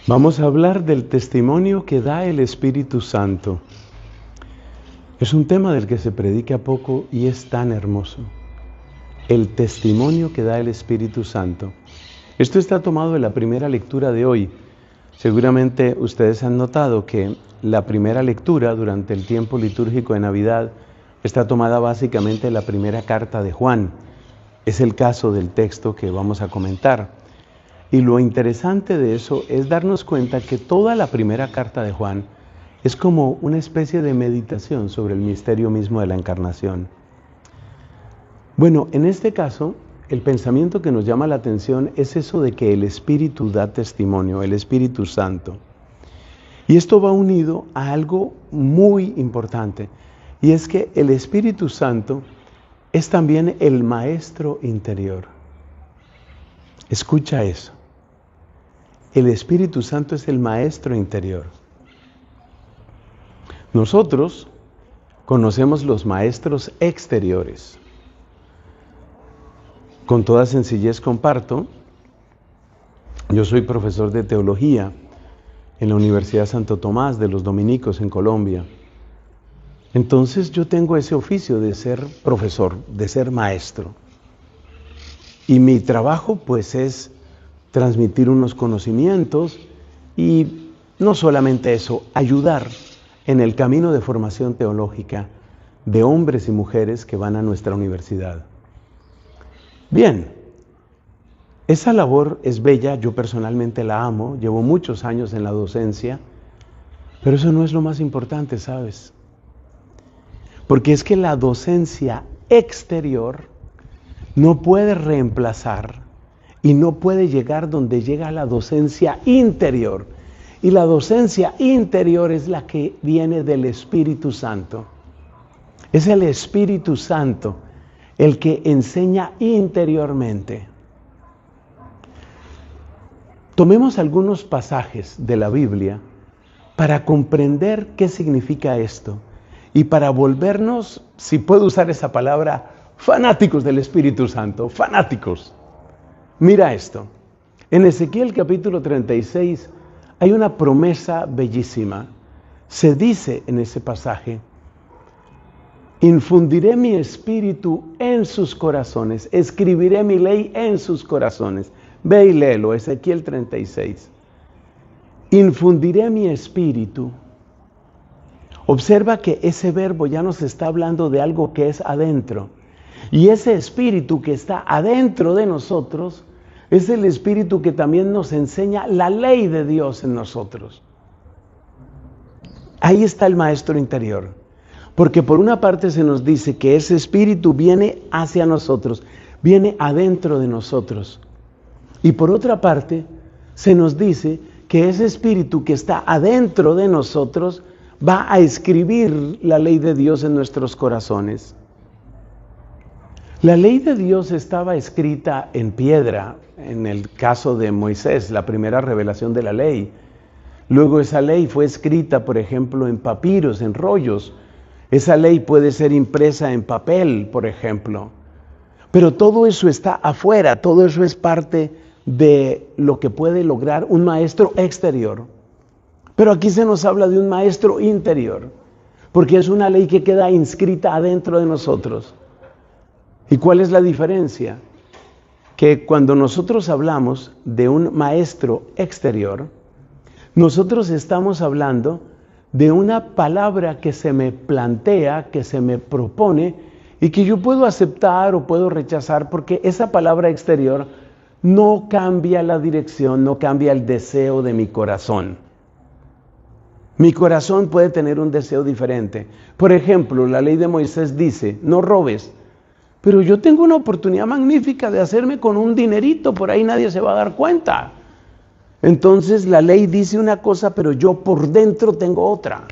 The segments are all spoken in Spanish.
Vamos a hablar del testimonio que da el Espíritu Santo. Es un tema del que se predica poco y es tan hermoso. El testimonio que da el Espíritu Santo. Esto está tomado de la primera lectura de hoy. Seguramente ustedes han notado que la primera lectura durante el tiempo litúrgico de Navidad está tomada básicamente de la primera carta de Juan. Es el caso del texto que vamos a comentar. Y lo interesante de eso es darnos cuenta que toda la primera carta de Juan es como una especie de meditación sobre el misterio mismo de la encarnación. Bueno, en este caso, el pensamiento que nos llama la atención es eso de que el Espíritu da testimonio, el Espíritu Santo. Y esto va unido a algo muy importante, y es que el Espíritu Santo es también el maestro interior. Escucha eso. El Espíritu Santo es el maestro interior. Nosotros conocemos los maestros exteriores. Con toda sencillez comparto, yo soy profesor de teología en la Universidad Santo Tomás de los Dominicos en Colombia. Entonces yo tengo ese oficio de ser profesor, de ser maestro. Y mi trabajo pues es transmitir unos conocimientos y no solamente eso, ayudar en el camino de formación teológica de hombres y mujeres que van a nuestra universidad. Bien, esa labor es bella, yo personalmente la amo, llevo muchos años en la docencia, pero eso no es lo más importante, ¿sabes? Porque es que la docencia exterior no puede reemplazar y no puede llegar donde llega la docencia interior. Y la docencia interior es la que viene del Espíritu Santo. Es el Espíritu Santo el que enseña interiormente. Tomemos algunos pasajes de la Biblia para comprender qué significa esto y para volvernos, si puedo usar esa palabra, fanáticos del Espíritu Santo, fanáticos. Mira esto, en Ezequiel capítulo 36 hay una promesa bellísima. Se dice en ese pasaje, infundiré mi espíritu en sus corazones, escribiré mi ley en sus corazones. Ve y léelo, Ezequiel 36. Infundiré mi espíritu. Observa que ese verbo ya nos está hablando de algo que es adentro. Y ese espíritu que está adentro de nosotros es el espíritu que también nos enseña la ley de Dios en nosotros. Ahí está el maestro interior. Porque por una parte se nos dice que ese espíritu viene hacia nosotros, viene adentro de nosotros. Y por otra parte se nos dice que ese espíritu que está adentro de nosotros va a escribir la ley de Dios en nuestros corazones. La ley de Dios estaba escrita en piedra, en el caso de Moisés, la primera revelación de la ley. Luego esa ley fue escrita, por ejemplo, en papiros, en rollos. Esa ley puede ser impresa en papel, por ejemplo. Pero todo eso está afuera, todo eso es parte de lo que puede lograr un maestro exterior. Pero aquí se nos habla de un maestro interior, porque es una ley que queda inscrita adentro de nosotros. ¿Y cuál es la diferencia? Que cuando nosotros hablamos de un maestro exterior, nosotros estamos hablando de una palabra que se me plantea, que se me propone y que yo puedo aceptar o puedo rechazar porque esa palabra exterior no cambia la dirección, no cambia el deseo de mi corazón. Mi corazón puede tener un deseo diferente. Por ejemplo, la ley de Moisés dice, no robes. Pero yo tengo una oportunidad magnífica de hacerme con un dinerito, por ahí nadie se va a dar cuenta. Entonces la ley dice una cosa, pero yo por dentro tengo otra.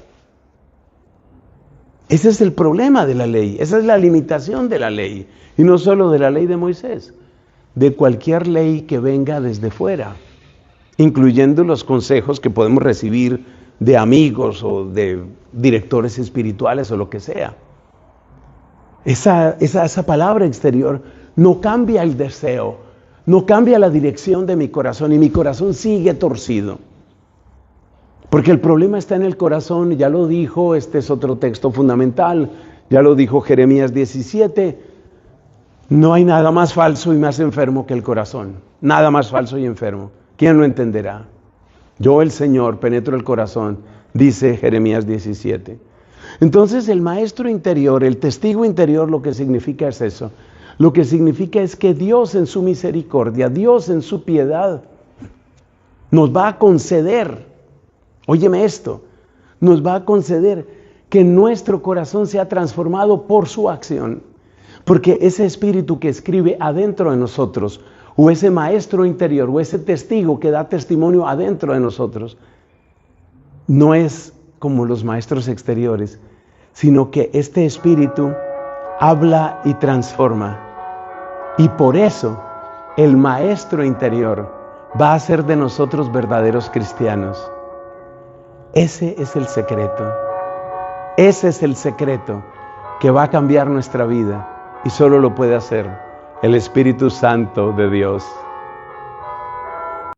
Ese es el problema de la ley, esa es la limitación de la ley. Y no solo de la ley de Moisés, de cualquier ley que venga desde fuera, incluyendo los consejos que podemos recibir de amigos o de directores espirituales o lo que sea. Esa palabra exterior no cambia el deseo, no cambia la dirección de mi corazón y mi corazón sigue torcido. Porque el problema está en el corazón, ya lo dijo, este es otro texto fundamental, ya lo dijo Jeremías 17, no hay nada más falso y más enfermo que el corazón, nada más falso y enfermo. ¿Quién lo entenderá? Yo, el Señor, penetro el corazón, dice Jeremías 17. Entonces el maestro interior, el testigo interior, lo que significa es eso. Lo que significa es que Dios en su misericordia, Dios en su piedad, nos va a conceder, óyeme esto, nos va a conceder que nuestro corazón sea transformado por su acción. Porque ese espíritu que escribe adentro de nosotros, o ese maestro interior, o ese testigo que da testimonio adentro de nosotros, no es como los maestros exteriores, sino que este espíritu habla y transforma. Y por eso el maestro interior va a hacer de nosotros verdaderos cristianos. Ese es el secreto. Ese es el secreto que va a cambiar nuestra vida y solo lo puede hacer el Espíritu Santo de Dios.